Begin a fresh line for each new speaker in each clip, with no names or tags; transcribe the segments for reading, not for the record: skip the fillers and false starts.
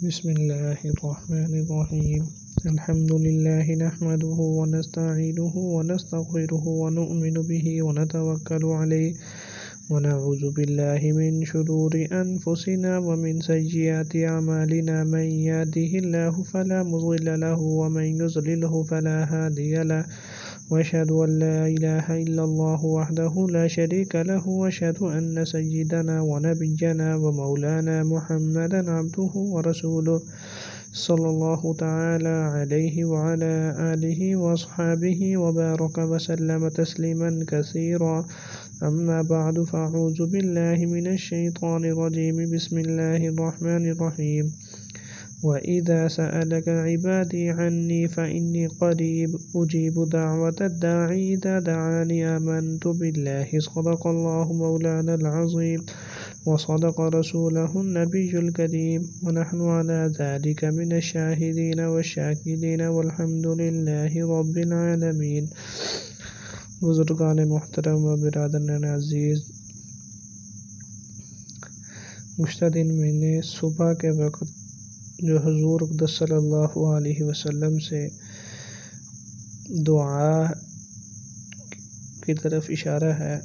بسم الله الرحمن الرحيم. الحمد لله نحمده ونستعينه ونستغفره ونؤمن به ونتوكل عليه ونعوذ بالله من شرور أنفسنا ومن سيئات أعمالنا. من يهده الله فلا مضل له ومن يضلله فلا هادي له وأشهد أن لا إله إلا الله وحده لا شريك له وأشهد أن سيدنا ونبينا ومولانا محمدا عبده ورسوله صلى الله تعالى عليه وعلى آله وأصحابه وبارك وسلم تسليما كثيرا. أما بعد فأعوذ بالله من الشيطان الرجيم. بسم الله الرحمن الرحيم. وإذا سألك عبادي عني فإني قريب أجيب دعوة الداعي إذا دعاني. آمنت بالله صدق الله مولانا العظيم وصدق رسوله النبي الكريم ونحن على ذلك من الشاهدين والشاكرين والحمد لله رب العالمين. بزرگان محترم و برادران عزیز، گزشتہ دن میں نے صبح کے وقت جو حضور اقدس صلی اللہ علیہ وسلم سے دعا کی طرف اشارہ ہے،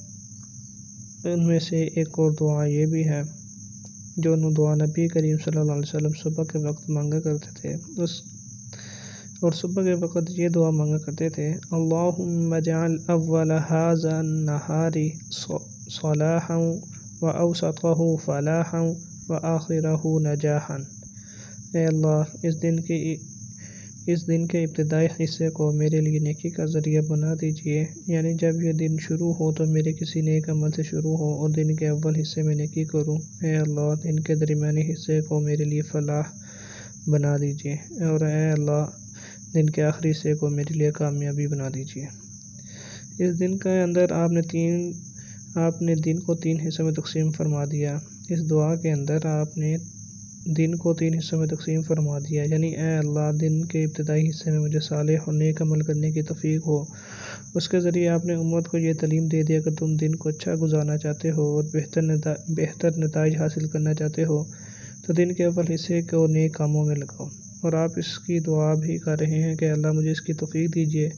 ان میں سے ایک اور دعا یہ بھی ہے جو دعا نبی کریم صلی اللہ علیہ وسلم صبح کے وقت مانگا کرتے تھے. اور صبح کے وقت یہ دعا مانگا کرتے تھے: اللہم اجعل اول ھذا النہار صلاحا واوسطہ فلاحا وآخرہ نجاحا. اے اللہ، اس دن کے ابتدائی حصے کو میرے لیے نیکی کا ذریعہ بنا دیجیے، یعنی جب یہ دن شروع ہو تو میرے کسی نیک عمل سے شروع ہو اور دن کے اول حصے میں نیکی کروں. اے اللہ، دن کے درمیانی حصے کو میرے لیے فلاح بنا دیجیے، اور اے اللہ، دن کے آخری حصے کو میرے لیے کامیابی بنا دیجیے. اس دن کے اندر آپ نے دن کو 3 حصوں میں تقسیم فرما دیا. اس دعا کے اندر آپ نے دن کو 3 حصوں میں تقسیم فرما دیا، یعنی اے اللہ، دن کے ابتدائی حصے میں مجھے صالح اور نیک عمل کرنے کی توفیق ہو. اس کے ذریعے آپ نے امت کو یہ تعلیم دے دیا کہ تم دن کو اچھا گزارنا چاہتے ہو اور بہتر نتائج حاصل کرنا چاہتے ہو تو دن کے اول حصے کو نیک کاموں میں لگاؤ. اور آپ اس کی دعا بھی کر رہے ہیں کہ اللہ مجھے اس کی توفیق دیجیے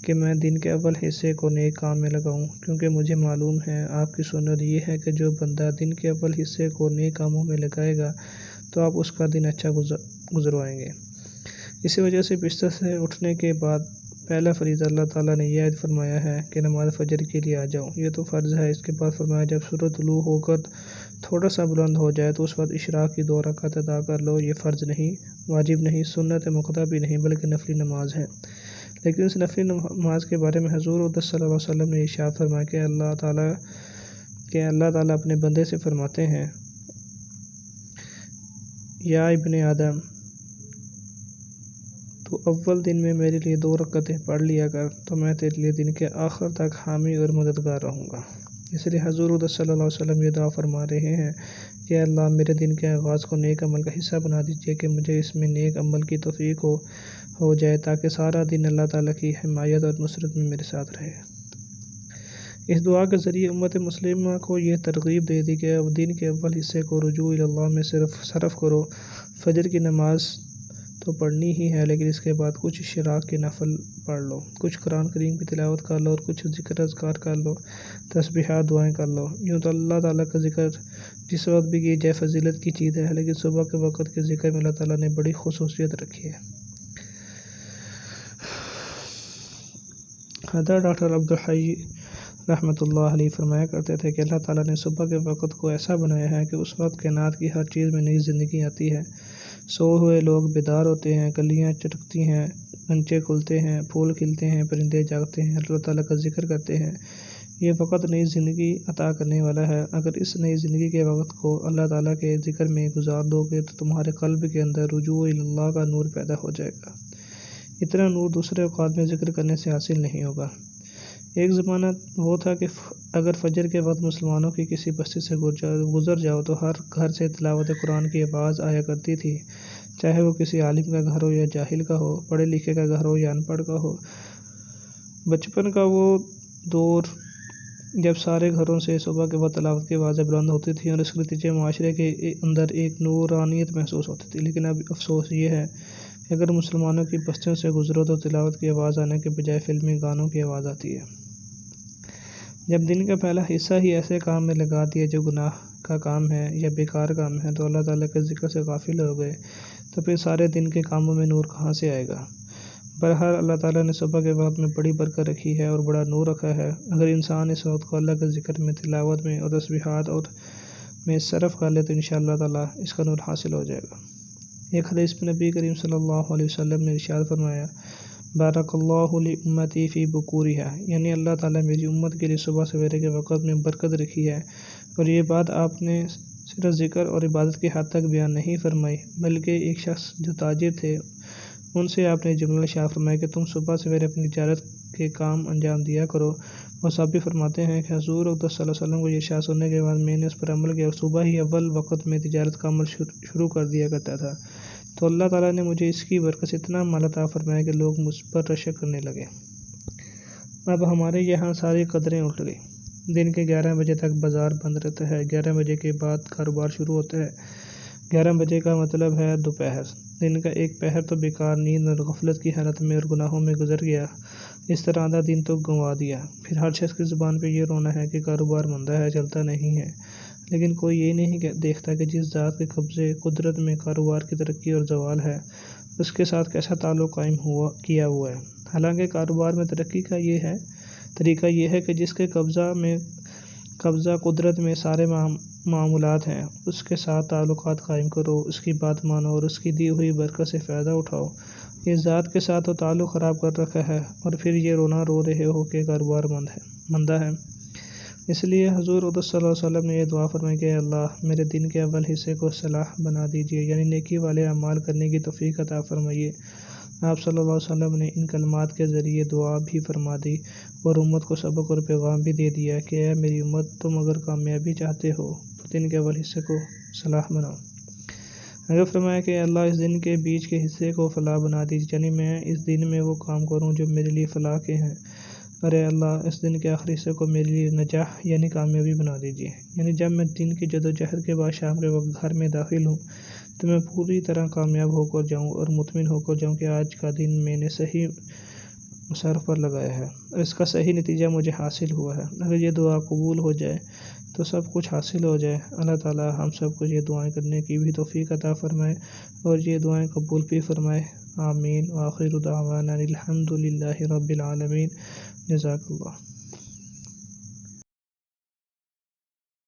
کہ میں دن کے اول حصے کو نیک کام میں لگاؤں، کیونکہ مجھے معلوم ہے، آپ کی سنت یہ ہے کہ جو بندہ دن کے اول حصے کو نیک کاموں میں لگائے گا تو آپ اس کا دن اچھا گزروائیں گے. اسی وجہ سے بستر سے اٹھنے کے بعد پہلا فریضہ اللہ تعالیٰ نے یہ عائد فرمایا ہے کہ نماز فجر کے لیے آ جاؤ. یہ تو فرض ہے. اس کے بعد فرمایا جب سورج طلوع ہو کر تھوڑا سا بلند ہو جائے تو اس وقت اشراق کی 2 رکعت ادا کر لو. یہ فرض نہیں، واجب نہیں، سنت مؤکدہ بھی نہیں، بلکہ نفلی نماز ہے. لیکن اس نفلی نماز کے بارے میں حضور اقدس صلی اللہ علیہ وسلم نے ارشاد فرمایا کہ اللہ تعالیٰ اپنے بندے سے فرماتے ہیں: یا ابن آدم، تو اول دن میں میرے لیے 2 رکعتیں پڑھ لیا کر تو میں تیرے لیے دن کے آخر تک حامی اور مددگار رہوں گا. اس لیے حضور اقدس صلی اللہ علیہ وسلم یہ دعا فرما رہے ہیں کہ اللہ میرے دن کے آغاز کو نیک عمل کا حصہ بنا دیجیے کہ مجھے اس میں نیک عمل کی توفیق ہو جائے تاکہ سارا دن اللہ تعالیٰ کی حمایت اور نصرت میں میرے ساتھ رہے. اس دعا کے ذریعے امت مسلمہ کو یہ ترغیب دے دی کہ دن کے اول حصے کو رجوع اللہ میں صرف کرو. فجر کی نماز تو پڑھنی ہی ہے، لیکن اس کے بعد کچھ اشراق کے نفل پڑھ لو، کچھ قرآن کریم کی تلاوت کر لو اور کچھ ذکر اذکار کر لو، تسبیحات دعائیں کر لو. یوں تو اللہ تعالیٰ کا ذکر جس وقت بھی کی جائے فضیلت کی چیز ہے، لیکن صبح کے وقت کے ذکر میں اللہ تعالیٰ نے بڑی خصوصیت رکھی ہے. حضرت ڈاکٹر عبدالحی رحمۃ اللہ علیہ فرمایا کرتے تھے کہ اللہ تعالیٰ نے صبح کے وقت کو ایسا بنایا ہے کہ اس وقت کائنات کی ہر چیز میں نئی زندگی آتی ہے. سوئے ہوئے لوگ بیدار ہوتے ہیں، کلیاں چٹکتی ہیں، غنچے کھلتے ہیں، پھول کھلتے ہیں، پرندے جاگتے ہیں، اللہ تعالیٰ کا ذکر کرتے ہیں. یہ وقت نئی زندگی عطا کرنے والا ہے. اگر اس نئی زندگی کے وقت کو اللہ تعالیٰ کے ذکر میں گزار دو گے تو تمہارے قلب کے اندر رجوع اللہ کا نور پیدا ہو جائے گا. اتنا نور دوسرے اوقات میں ذکر کرنے سے حاصل نہیں ہوگا. ایک زمانہ وہ تھا کہ اگر فجر کے وقت مسلمانوں کی کسی بستی سے گزر جاؤ تو ہر گھر سے تلاوت قرآن کی آواز آیا کرتی تھی، چاہے وہ کسی عالم کا گھر ہو یا جاہل کا ہو، پڑھے لکھے کا گھر ہو یا ان پڑھ کا ہو. بچپن کا وہ دور جب سارے گھروں سے صبح کے وقت تلاوت کی آوازیں بلند ہوتی تھیں اور اس کے نتیجے معاشرے کے اندر ایک نورانیت محسوس ہوتی تھی، لیکن اب افسوس یہ ہے کہ اگر مسلمانوں کی بستیوں سے گزرو تو تلاوت کی آواز آنے کے بجائے فلمی گانوں کی آواز آتی ہے۔ جب دن کا پہلا حصہ ہی ایسے کام میں لگا دیا جو گناہ کا کام ہے یا بیکار کام ہے تو اللہ تعالیٰ کے ذکر سے غافل ہو گئے، تو پھر سارے دن کے کاموں میں نور کہاں سے آئے گا؟ بہرحال اللہ تعالیٰ نے صبح کے وقت میں بڑی برکت رکھی ہے اور بڑا نور رکھا ہے۔ اگر انسان اس وقت کو اللہ کے ذکر میں، تلاوت میں اور تسبیحات اور میں صرف کر لے تو انشاءاللہ تعالیٰ اس کا نور حاصل ہو جائے گا۔ ایک حدیث میں نبی کریم صلی اللہ علیہ وسلم نے ارشاد فرمایا، بارک اللہ لی امتی فی بکورہا، یعنی اللہ تعالیٰ میری امت کے لیے صبح سویرے کے وقت میں برکت رکھی ہے۔ اور یہ بات آپ نے صرف ذکر اور عبادت کی حد تک بیان نہیں فرمائی، بلکہ ایک شخص جو تاجر تھے ان سے آپ نے جملہ ارشاد فرمایا کہ تم صبح سویرے اپنی تجارت کے کام انجام دیا کرو۔ اور صاحب بھی فرماتے ہیں کہ حضور اقدس صلی اللہ علیہ وسلم کو یہ ارشاد سننے کے بعد میں نے اس پر عمل کیا اور صبح ہی اول وقت میں تجارت کا عمل شروع کر دیا کرتا تھا، تو اللہ تعالیٰ نے مجھے اس کی برکت سے اتنا مال عطا فرمایا کہ لوگ مجھ پر رشک کرنے لگے۔ اب ہمارے یہاں ساری قدریں الٹ گئی۔ دن کے 11 بجے تک بازار بند رہتا ہے، 11 بجے کے بعد کاروبار شروع ہوتا ہے۔ 11 بجے کا مطلب ہے دوپہر۔ دن کا ایک پہر تو بیکار نیند اور غفلت کی حالت میں اور گناہوں میں گزر گیا، اس طرح آدھا دن تو گنوا دیا۔ پھر ہر شخص کی زبان پہ یہ رونا ہے کہ کاروبار مندہ ہے، چلتا نہیں ہے، لیکن کوئی یہ نہیں دیکھتا کہ جس ذات کے قبضے قدرت میں کاروبار کی ترقی اور زوال ہے، اس کے ساتھ کیسا تعلق قائم کیا ہوا ہے۔ حالانکہ کاروبار میں ترقی کا طریقہ یہ ہے کہ جس کے قبضہ قدرت میں سارے معاملات ہیں، اس کے ساتھ تعلقات قائم کرو، اس کی بات مانو اور اس کی دی ہوئی برکت سے فائدہ اٹھاؤ۔ اس ذات کے ساتھ تو تعلق خراب کر رکھا ہے اور پھر یہ رونا رو رہے ہو کہ کاروبار مندہ ہے۔ اس لیے حضور اقدس صلی اللہ علیہ وسلم نے یہ دعا فرمائی کہ اے اللہ میرے دن کے اول حصے کو صلاح بنا دیجیے، یعنی نیکی والے اعمال کرنے کی توفیق عطا فرمائیے۔ آپ صلی اللہ علیہ وسلم نے ان کلمات کے ذریعے دعا بھی فرما دی اور امت کو سبق اور پیغام بھی دے دیا کہ اے میری امت، تم اگر کامیابی چاہتے ہو تو دن کے اول حصے کو صلاح بناؤ۔ اگر فرمایا کہ اللہ اس دن کے بیچ کے حصے کو فلاح بنا دیجیے، یعنی میں اس دن میں وہ کام کروں جو میرے لیے فلاح کے ہیں، اور اے اللہ اس دن کے آخری حصے کو میرے لیے نجاح یعنی کامیابی بنا دیجیے، یعنی جب میں دن کی جدوجہد کے بعد شام کے وقت گھر میں داخل ہوں تو میں پوری طرح کامیاب ہو کر جاؤں اور مطمئن ہو کر جاؤں کہ آج کا دن میں نے صحیح مسار پر لگایا ہے اور اس کا صحیح نتیجہ مجھے حاصل ہوا ہے۔ اگر یہ دعا قبول ہو جائے تو سب کچھ حاصل ہو جائے۔ اللہ تعالیٰ ہم سب کو یہ دعائیں کرنے کی بھی توفیق عطا فرمائے اور یہ دعائیں قبول بھی فرمائے۔ آمین۔ وآخر دعوانا الحمد للہ رب العالمین۔ جزاک اللہ۔